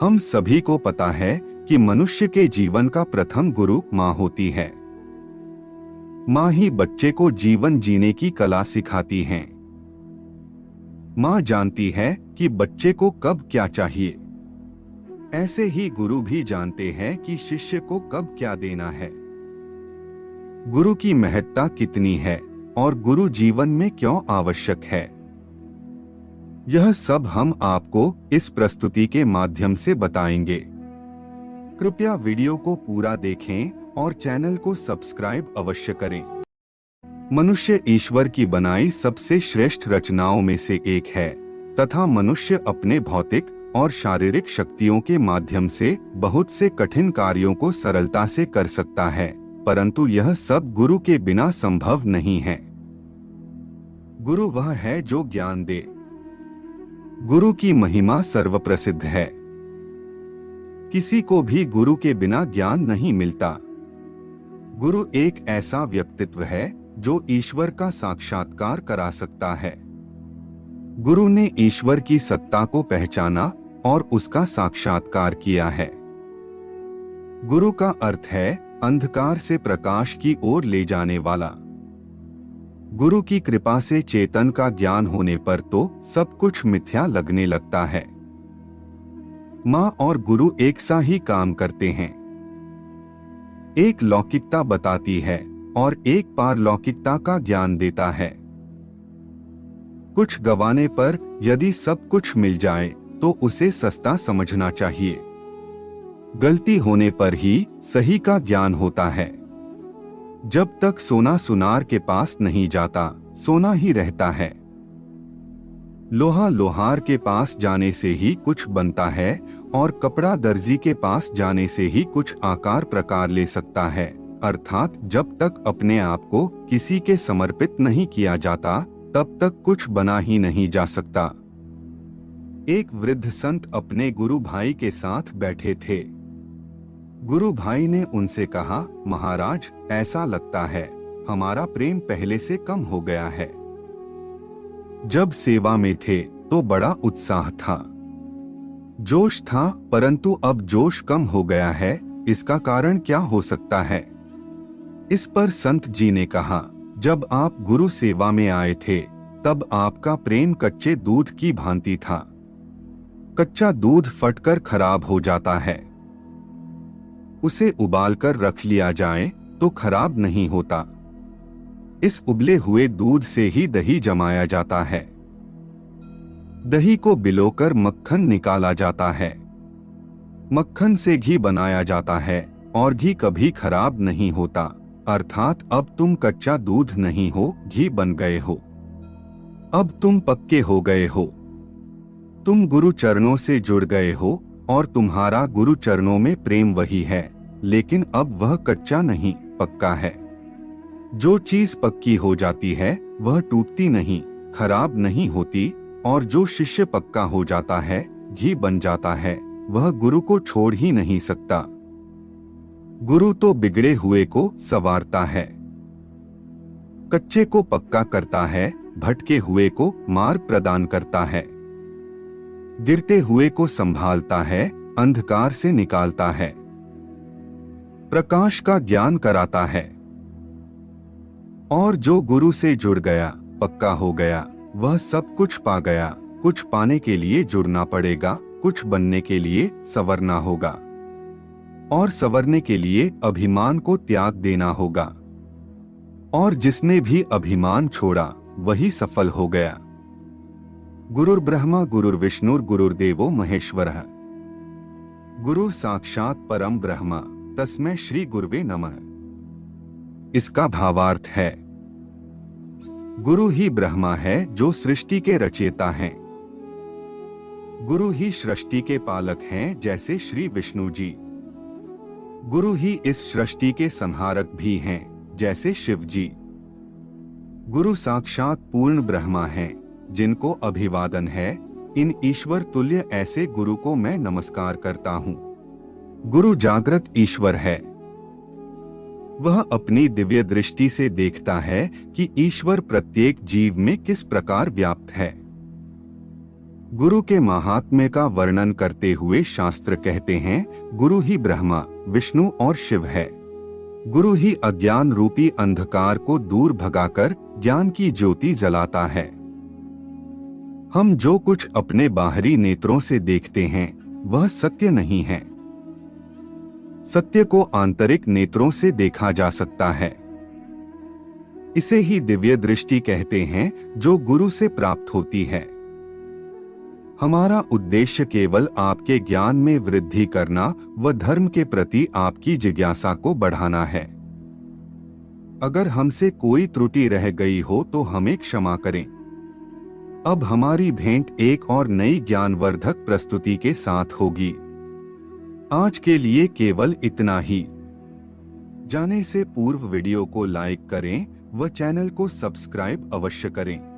हम सभी को पता है कि मनुष्य के जीवन का प्रथम गुरु माँ होती है। माँ ही बच्चे को जीवन जीने की कला सिखाती है। माँ जानती है कि बच्चे को कब क्या चाहिए। ऐसे ही गुरु भी जानते हैं कि शिष्य को कब क्या देना है। गुरु की महत्ता कितनी है और गुरु जीवन में क्यों आवश्यक है, यह सब हम आपको इस प्रस्तुति के माध्यम से बताएंगे। कृपया वीडियो को पूरा देखें और चैनल को सब्सक्राइब अवश्य करें। मनुष्य ईश्वर की बनाई सबसे श्रेष्ठ रचनाओं में से एक है तथा मनुष्य अपने भौतिक और शारीरिक शक्तियों के माध्यम से बहुत से कठिन कार्यों को सरलता से कर सकता है, परंतु यह सब गुरु के बिना संभव नहीं है। गुरु वह है जो ज्ञान दे। गुरु की महिमा सर्वप्रसिद्ध है। किसी को भी गुरु के बिना ज्ञान नहीं मिलता। गुरु एक ऐसा व्यक्तित्व है जो ईश्वर का साक्षात्कार करा सकता है। गुरु ने ईश्वर की सत्ता को पहचाना और उसका साक्षात्कार किया है। गुरु का अर्थ है अंधकार से प्रकाश की ओर ले जाने वाला। गुरु की कृपा से चेतन का ज्ञान होने पर तो सब कुछ मिथ्या लगने लगता है। माँ और गुरु एक सा ही काम करते हैं। एक लौकिकता बताती है और एक पारलौकिकता का ज्ञान देता है। कुछ गंवाने पर यदि सब कुछ मिल जाए तो उसे सस्ता समझना चाहिए। गलती होने पर ही सही का ज्ञान होता है। जब तक सोना सुनार के पास नहीं जाता, सोना ही रहता है। लोहा लोहार के पास जाने से ही कुछ बनता है और कपड़ा दर्जी के पास जाने से ही कुछ आकार प्रकार ले सकता है। अर्थात जब तक अपने आप को किसी के समर्पित नहीं किया जाता, तब तक कुछ बना ही नहीं जा सकता। एक वृद्ध संत अपने गुरु भाई के साथ बैठे थे। गुरु भाई ने उनसे कहा, महाराज, ऐसा लगता है हमारा प्रेम पहले से कम हो गया है। जब सेवा में थे तो बड़ा उत्साह था, जोश था, परंतु अब जोश कम हो गया है। इसका कारण क्या हो सकता है? इस पर संत जी ने कहा, जब आप गुरु सेवा में आए थे तब आपका प्रेम कच्चे दूध की भांति था। कच्चा दूध फटकर खराब हो जाता है। उसे उबालकर रख लिया जाए तो खराब नहीं होता। इस उबले हुए दूध से ही दही जमाया जाता है। दही को बिलोकर मक्खन निकाला जाता है। मक्खन से घी बनाया जाता है और घी कभी खराब नहीं होता। अर्थात अब तुम कच्चा दूध नहीं हो, घी बन गए हो। अब तुम पक्के हो गए हो। तुम गुरु चरणों से जुड़ गए हो और तुम्हारा गुरु चरणों में प्रेम वही है, लेकिन अब वह कच्चा नहीं, पक्का है। जो चीज पक्की हो जाती है वह टूटती नहीं, खराब नहीं होती, और जो शिष्य पक्का हो जाता है, घी बन जाता है, वह गुरु को छोड़ ही नहीं सकता। गुरु तो बिगड़े हुए को संवारता है, कच्चे को पक्का करता है, भटके हुए को मार्ग प्रदान करता है, गिरते हुए को संभालता है, अंधकार से निकालता है, प्रकाश का ज्ञान कराता है। और जो गुरु से जुड़ गया, पक्का हो गया, वह सब कुछ पा गया। कुछ पाने के लिए जुड़ना पड़ेगा, कुछ बनने के लिए संवरना होगा, और संवरने के लिए अभिमान को त्याग देना होगा। और जिसने भी अभिमान छोड़ा वही सफल हो गया। गुरुर्ब्रह्मा गुरुर्विष्णुर् गुरुर्देवो महेश्वरः। गुरु साक्षात परम ब्रह्म तस्मै श्री गुरुवे नमः। इसका भावार्थ है, गुरु ही ब्रह्मा है जो सृष्टि के रचयिता हैं। गुरु ही सृष्टि के पालक हैं, जैसे श्री विष्णु जी। गुरु ही इस सृष्टि के संहारक भी हैं, जैसे शिव जी। गुरु साक्षात पूर्ण ब्रह्मा हैं, जिनको अभिवादन है। इन ईश्वर तुल्य ऐसे गुरु को मैं नमस्कार करता हूँ। गुरु जागृत ईश्वर है। वह अपनी दिव्य दृष्टि से देखता है कि ईश्वर प्रत्येक जीव में किस प्रकार व्याप्त है। गुरु के महात्म्य का वर्णन करते हुए शास्त्र कहते हैं, गुरु ही ब्रह्मा, विष्णु और शिव है। गुरु ही अज्ञान रूपी अंधकार को दूर भगाकर ज्ञान की ज्योति जलाता है। हम जो कुछ अपने बाहरी नेत्रों से देखते हैं वह सत्य नहीं है। सत्य को आंतरिक नेत्रों से देखा जा सकता है। इसे ही दिव्य दृष्टि कहते हैं, जो गुरु से प्राप्त होती है। हमारा उद्देश्य केवल आपके ज्ञान में वृद्धि करना व धर्म के प्रति आपकी जिज्ञासा को बढ़ाना है। अगर हमसे कोई त्रुटि रह गई हो तो हमें क्षमा करें। अब हमारी भेंट एक और नई ज्ञानवर्धक प्रस्तुति के साथ होगी। आज के लिए केवल इतना ही। जाने से पूर्व वीडियो को लाइक करें व चैनल को सब्सक्राइब अवश्य करें।